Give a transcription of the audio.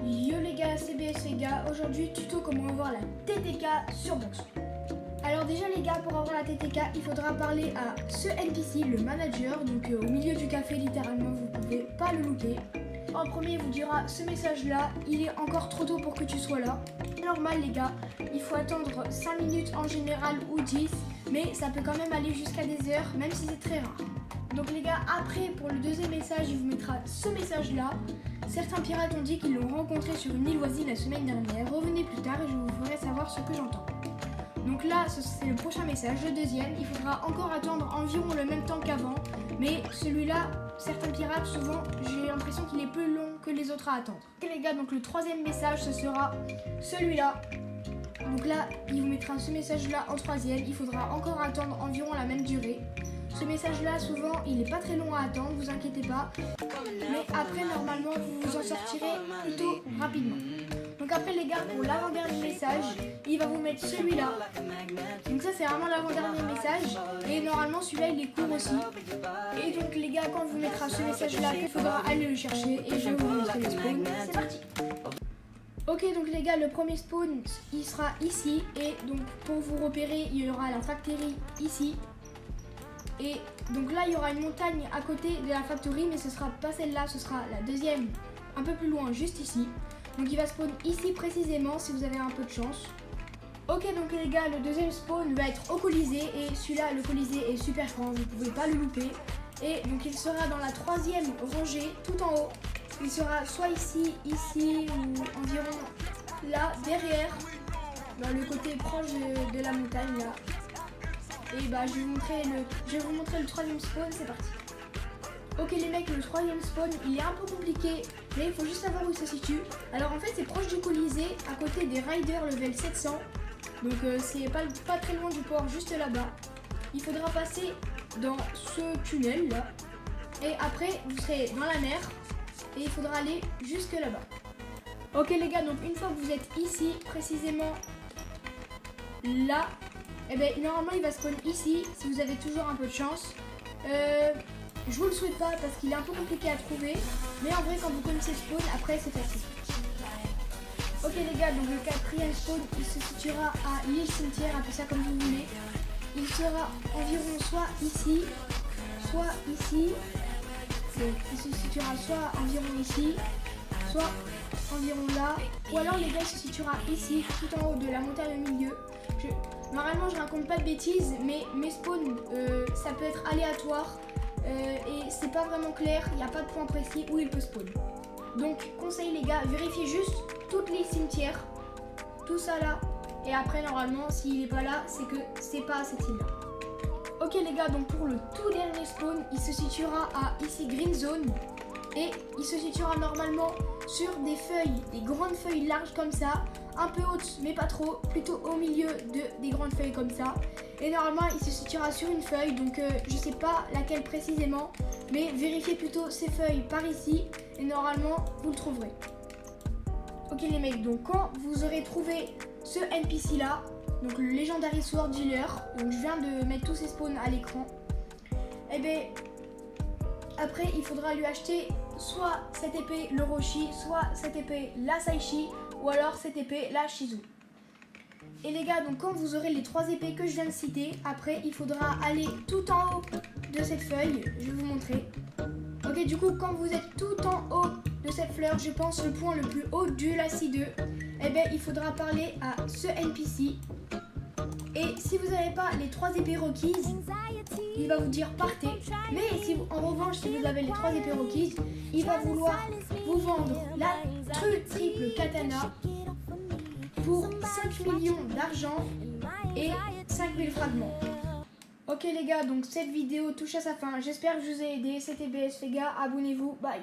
Yo les gars, c'est BS les gars. Aujourd'hui, tuto comment avoir la TTK sur Box. Alors déjà les gars, pour avoir la TTK, il faudra parler à ce NPC, le manager, donc au milieu du café littéralement, vous pouvez pas le louper. En premier, il vous dira ce message là, il est encore trop tôt pour que tu sois là. C'est normal les gars, il faut attendre 5 minutes en général ou 10, mais ça peut quand même aller jusqu'à des heures, même si c'est très rare. Donc les gars, après pour le deuxième message, il vous mettra ce message là. Certains pirates ont dit qu'ils l'ont rencontré sur une île voisine la semaine dernière. Revenez plus tard et je vous ferai savoir ce que j'entends. Donc là, c'est le prochain message, le deuxième. Il faudra encore attendre environ le même temps qu'avant. Mais celui-là, certains pirates, souvent, j'ai l'impression qu'il est plus long que les autres à attendre. Et les gars, donc le troisième message, ce sera celui-là. Donc là, il vous mettra ce message-là en troisième. Il faudra encore attendre environ la même durée. Ce message-là, souvent, il n'est pas très long à attendre, vous inquiétez pas. Mais après, normalement, vous vous en sortirez plutôt rapidement. Donc après, les gars, pour l'avant-dernier message, il va vous mettre celui-là. Donc ça, c'est vraiment l'avant-dernier message. Et normalement, celui-là, il est court aussi. Et donc, les gars, quand on vous mettra ce message-là, il faudra aller le chercher. Et je vais vous montrer le spawn. C'est parti. Ok, donc les gars, le premier spawn, il sera ici. Et donc, pour vous repérer, il y aura la factory ici. Et donc là, il y aura une montagne à côté de la factory, mais ce sera pas celle-là, ce sera la deuxième, un peu plus loin, juste ici. Donc il va spawn ici précisément, si vous avez un peu de chance. Ok, donc les gars, le deuxième spawn va être au Colisée, et celui-là, le Colisée est super grand, vous pouvez pas le louper. Et donc il sera dans la troisième rangée, tout en haut. Il sera soit ici, ici, ou environ là, derrière, dans le côté proche de la montagne, là. Et bah je vais vous montrer le troisième spawn, c'est parti. Ok les mecs, le troisième spawn il est un peu compliqué, mais il faut juste savoir où il se situe. Alors en fait c'est proche du Colisée, à côté des Riders level 700. Donc c'est pas très loin du port, juste là-bas. Il faudra passer dans ce tunnel là. Et après vous serez dans la mer. Et il faudra aller jusque là-bas. Ok les gars, donc une fois que vous êtes ici, précisément là, et bien normalement il va spawn ici si vous avez toujours un peu de chance. Je vous le souhaite pas parce qu'il est un peu compliqué à trouver, mais en vrai quand vous connaissez le spawn, après c'est facile. Ok les gars, donc le quatrième spawn il se situera à l'île cimetière, appelez ça comme vous voulez. Il sera environ soit ici, soit ici. Donc il se situera soit environ ici, soit environ là, ou alors les gars il se situera ici, tout en haut de la montagne au milieu. Normalement je raconte pas de bêtises, mais mes spawns ça peut être aléatoire et c'est pas vraiment clair, il n'y a pas de point précis où il peut spawn. Donc conseil les gars, vérifiez juste toutes les cimetières, tout ça là, et après normalement s'il est pas là, c'est que c'est pas à cette île là. Ok les gars, donc pour le tout dernier spawn, il se situera à ici Green Zone et il se situera normalement sur des feuilles, des grandes feuilles larges comme ça, un peu hautes mais pas trop, plutôt au milieu des grandes feuilles comme ça. Et normalement il se situera sur une feuille, donc je sais pas laquelle précisément, mais vérifiez plutôt ces feuilles par ici et normalement vous le trouverez. Ok les mecs, donc quand vous aurez trouvé ce NPC là, donc le Legendary Sword Dealer, donc je viens de mettre tous ces spawns à l'écran, et bien après il faudra lui acheter soit cette épée le Roshi, soit cette épée la Saishi, ou alors cette épée la Shizu. Et les gars, donc quand vous aurez les trois épées que je viens de citer, après il faudra aller tout en haut de cette feuille, je vais vous montrer. Ok, du coup quand vous êtes tout en haut de cette fleur, je pense le point le plus haut du Lassie 2, et bien il faudra parler à ce NPC. Et si vous n'avez pas les trois épées requises, il va vous dire partez. Mais si vous, en revanche, si vous avez les trois épées requises, il va vouloir vous vendre la triple katana pour 5 millions d'argent et 5000 fragments. Ok les gars, donc cette vidéo touche à sa fin. J'espère que je vous ai aidé. C'était BS les gars, abonnez-vous, bye.